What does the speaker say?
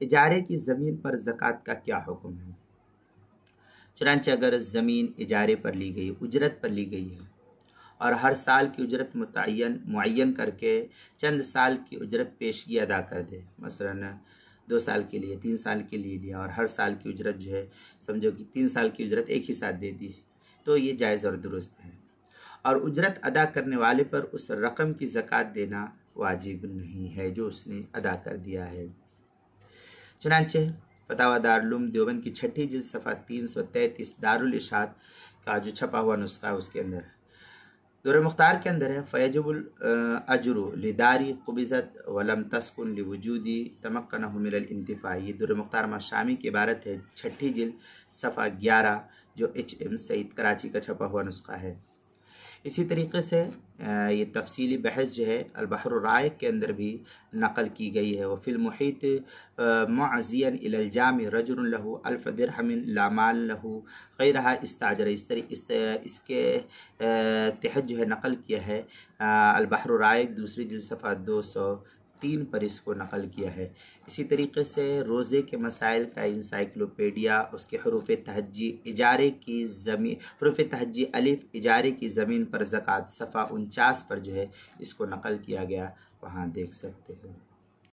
اجارے کی زمین پر زکوٰۃ کا کیا حکم ہے؟ چنانچہ اگر زمین اجارے پر لی گئی، اجرت پر لی گئی ہے اور ہر سال کی اجرت معین کر کے چند سال کی اجرت پیشگی ادا کر دے، مثلا 2 سال کے لیے، 3 سال کے لیے لیا اور ہر سال کی اجرت جو ہے سمجھو کہ 3 سال کی اجرت ایک ہی ساتھ دے دی، تو یہ جائز اور درست ہے، اور اجرت ادا کرنے والے پر اس رقم کی زکوٰۃ دینا واجب نہیں ہے جو اس نے ادا کر دیا ہے۔ چنانچہ فتاوی دارالعلوم دیوبند کی 6ٹھی جلد صفحہ 333 دارالارشاد کا جو چھپا ہوا نسخہ ہے اس کے اندر در مختار کے اندر ہے فیجب الاجر لداری قبضت ولم تسکن لوجودی تمکنہ من الانتفاع، یہ در مختار شامی کی عبارت ہے 6ٹھی جلد صفحہ 11 جو HM سعید کراچی کا چھپا ہوا نسخہ ہے۔ اسی طریقے سے یہ تفصیلی بحث جو ہے البحر الرائق کے اندر بھی نقل کی گئی ہے، وفی المحیط معزیا الی الجامع رجل لہ 1000 درہم لا مال لہ غیرہا استاجر، اس کے تحت جو ہے نقل کیا ہے البحر الرائق 2 جلد صفحہ 203 پر اس کو نقل کیا ہے۔ اسی طریقے سے روزے کے مسائل کا انسائکلوپیڈیا اس کے حروف تہجی اجارے کی زمین، حروف تہجی الف اجارے کی زمین پر زکوٰۃ صفحہ 49 پر جو ہے اس کو نقل کیا گیا، وہاں دیکھ سکتے ہیں۔